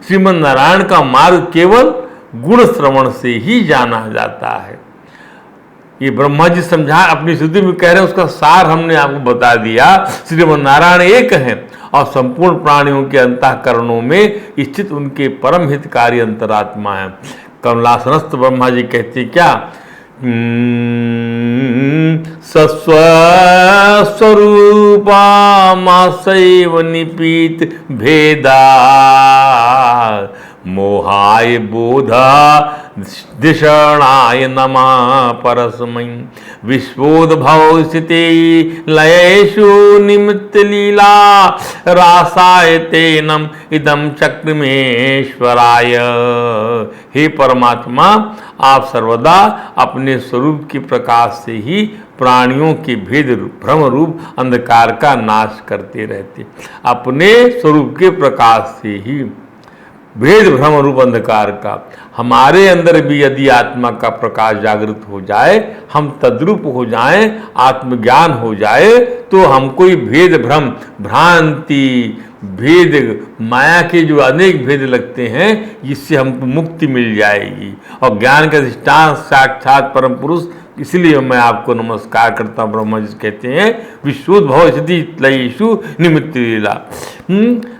श्रीमद् नारायण का मार्ग केवल गुण श्रवण से ही जाना जाता है। ये ब्रह्मा जी समझा अपनी स्तुति में कह रहे हैं, उसका सार हमने आपको बता दिया। श्रीमद् नारायण एक हैं और संपूर्ण प्राणियों के अंतःकरणों में स्थित उनके परम हितकारी अंतरात्मा है। कमलासनस्थ ब्रह्मा जी कहते क्या, सस्वस्वरूपा मासैव निपीत भेदा मोहाय बोधा दिशणाय नमः परस्मै विश्वोद्भव स्थिति लयेषु निमित्त लीला रासाय तेनम इदम चक्रमेश्वराय। हे परमात्मा, आप सर्वदा अपने स्वरूप के प्रकाश से ही प्राणियों के भेद भ्रम रूप अंधकार का नाश करते रहते। अपने स्वरूप के प्रकाश से ही भेद भ्रम रूप अंधकार का हमारे अंदर भी यदि आत्मा का प्रकाश जागृत हो जाए, हम तद्रूप हो जाएं, आत्मज्ञान हो जाए, तो हमको भेद भ्रम भ्रांति भेद माया के जो अनेक भेद लगते हैं इससे हमको मुक्ति मिल जाएगी। और ज्ञान का अधिष्ठान साक्षात परम पुरुष, इसलिए मैं आपको नमस्कार करता हूँ। ब्रह्मा जी कहते हैं विश्वोद्भव स्थिति लयेषु निमित्त लीला।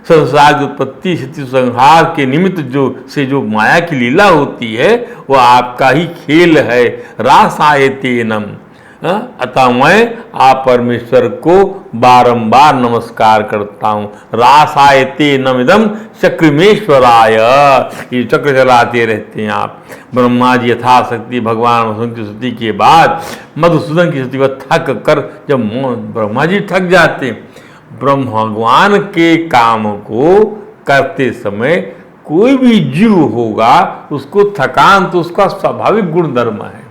संसार की उत्पत्ति स्थिति संहार के निमित्त जो माया की लीला होती है वो आपका ही खेल है। रासायतेनम, अतः मैं आप परमेश्वर को बारंबार नमस्कार करता हूँ। रासायतेनम इदम चक्रमेश्वराय, ये चक्र चलाते रहते हैं आप। ब्रह्मा जी यथाशक्ति भगवान मधुसूदन की स्तुति के बाद मधुसूदन की स्तुति को थक कर जब ब्रह्मा जी थक जाते, ब्रह्म भगवान के काम को करते समय कोई भी जीव होगा उसको थकान तो उसका स्वाभाविक गुण धर्म है।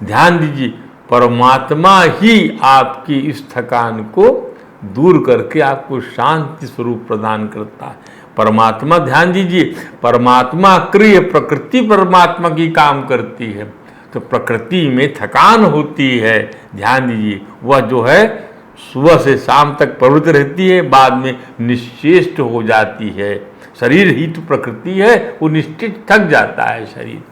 ध्यान दीजिए, परमात्मा ही आपकी इस थकान को दूर करके आपको शांति स्वरूप प्रदान करता है। परमात्मा, ध्यान दीजिए, परमात्मा क्रिय, प्रकृति परमात्मा की काम करती है, तो प्रकृति में थकान होती है। ध्यान दीजिए, वह जो है सुबह से शाम तक प्रवृत्त रहती है, बाद में निश्चेष्ट हो जाती है। शरीर ही तो प्रकृति है, वो निश्चित थक जाता है शरीर,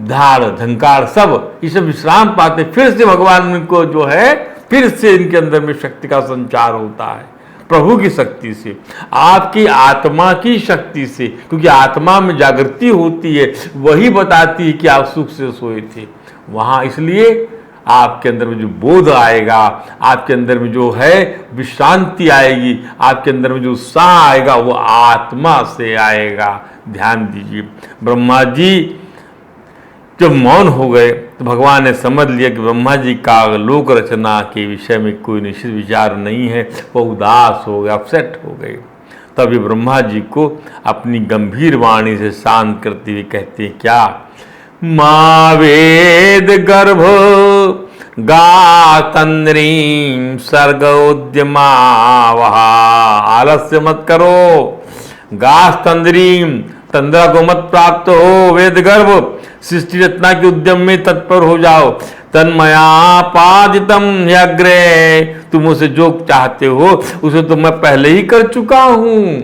धाड़ धंकार सब ये सब विश्राम पाते, फिर से भगवान को जो है फिर से इनके अंदर में शक्ति का संचार होता है, प्रभु की शक्ति से, आपकी आत्मा की शक्ति से, क्योंकि आत्मा में जागृति होती है, वही बताती है कि आप सुख से सोए थे वहाँ। इसलिए आपके अंदर में जो बोध आएगा, आपके अंदर में जो है विश्रांति आएगी, आपके अंदर में जो उत्साह आएगा वो आत्मा से आएगा। ध्यान दीजिए, ब्रह्मा जी जब मौन हो गए तो भगवान ने समझ लिया कि ब्रह्मा जी का लोक रचना के विषय में कोई निश्चित विचार नहीं है, वो उदास हो गए, अपसेट हो गए। तभी ब्रह्मा जी को अपनी गंभीर वाणी से शांत करते हुए कहते हैं क्या, मा वेद गर्भ गातंद्रीं सर्ग उद्यमा वहा, आलस्य मत करो, गास्तंद्रीं, तंद्रा को मत प्राप्त हो, वेद गर्भ सृष्टि रचना के उद्यम में तत्पर हो जाओ। तन्मयापादितम ह्यग्रे, तुम उसे जो चाहते हो उसे तो मैं पहले ही कर चुका हूं।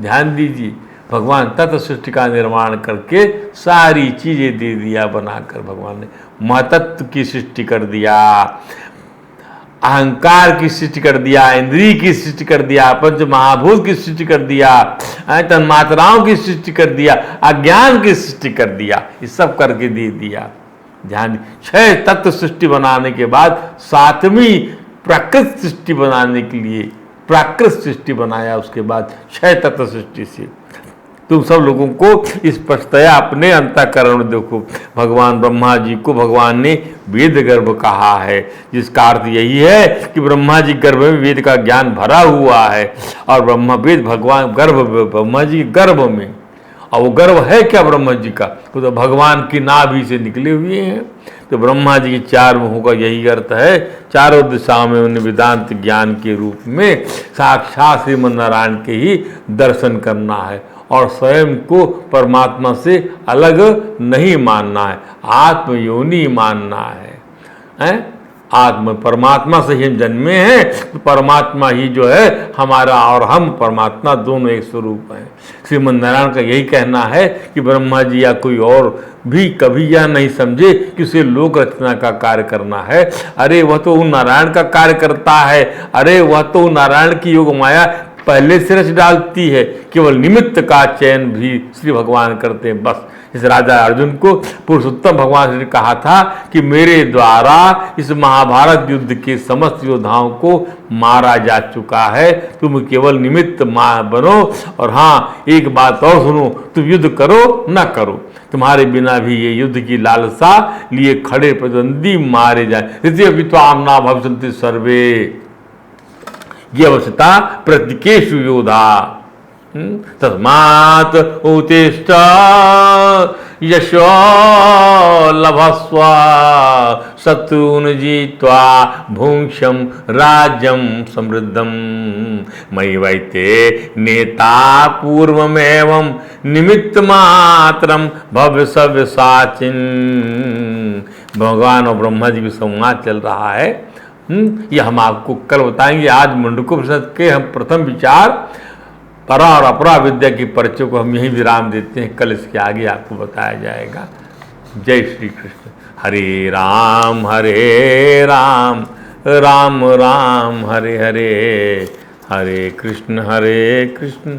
ध्यान दीजिए, भगवान तत्व सृष्टि का निर्माण करके सारी चीजें दे दिया बनाकर। भगवान ने महतत्व की सृष्टि कर दिया, अहंकार की सृष्टि कर दिया, इंद्रिय की सृष्टि कर दिया, पंच महाभूत की सृष्टि कर दिया, तन्मात्राओं की सृष्टि कर दिया, अज्ञान की सृष्टि कर दिया, ये सब करके दे दिया। ध्यान, 6 तत्व सृष्टि बनाने के बाद 7वीं प्राकृत सृष्टि बनाने के लिए प्राकृत सृष्टि बनाया, उसके बाद 6 तत्व सृष्टि से। तुम सब लोगों को स्पष्टतया अपने अंतःकरण में देखो, भगवान ब्रह्मा जी को भगवान ने वेद गर्भ कहा है, जिसका अर्थ यही है कि ब्रह्मा जी गर्भ में वेद का ज्ञान भरा हुआ है, और ब्रह्मा वेद भगवान गर्भ ब्रह्मा जी गर्भ में, और वो गर्भ है क्या ब्रह्मा जी का? वो तो भगवान की नाभि से निकले हुए हैं। तो ब्रह्मा जी के चार मुखों का यही अर्थ है, चारों दिशाओं में उन्हें वेदांत ज्ञान के रूप में साक्षात श्रीमन नारायण के ही दर्शन करना है और स्वयं को परमात्मा से अलग नहीं मानना है, आत्मयोनि मानना है? आत्म परमात्मा से ही हम जन्मे हैं, तो परमात्मा ही जो है हमारा और हम परमात्मा दोनों एक स्वरूप हैं। श्रीमन नारायण का यही कहना है कि ब्रह्मा जी या कोई और भी कभी यह नहीं समझे कि उसे लोक रचना का कार्य करना है। अरे वह तो नारायण का कार्य करता है, अरे वह तो नारायण की योग माया पहले से रच डालती है, केवल निमित्त का चयन भी श्री भगवान करते हैं बस। इस राजा अर्जुन को पुरुषोत्तम भगवान ने कहा था कि मेरे द्वारा इस महाभारत युद्ध के समस्त योद्धाओं को मारा जा चुका है, तुम केवल निमित्त बनो। और हाँ, एक बात और सुनो, तुम युद्ध करो न करो, तुम्हारे बिना भी ये युद्ध की लालसा लिए खड़े प्रतिद्वंदी मारे जाए। ऋतुआमना भविष्यन्ति सर्वे, ये अवस्था प्रत्यकेषु योधा। तस्मात् उत्तिष्ठ यशो लभस्व शत्रून् जित्वा भुङ्क्षं राज्यं समृद्धं मयि वैते नेता पूर्वमेवं निमित्तमात्रं भविष्य साचिन्। भगवान और ब्रह्मा जी भी संवाद चल रहा है। ये हम आपको कल बताएंगे। आज मुंडकोपनिषद के हम प्रथम विचार परा और अपरा विद्या की परिचय को हम यहीं विराम देते हैं। कल इसके आगे आपको बताया जाएगा। जय श्री कृष्ण। हरे राम राम राम हरे हरे, हरे कृष्ण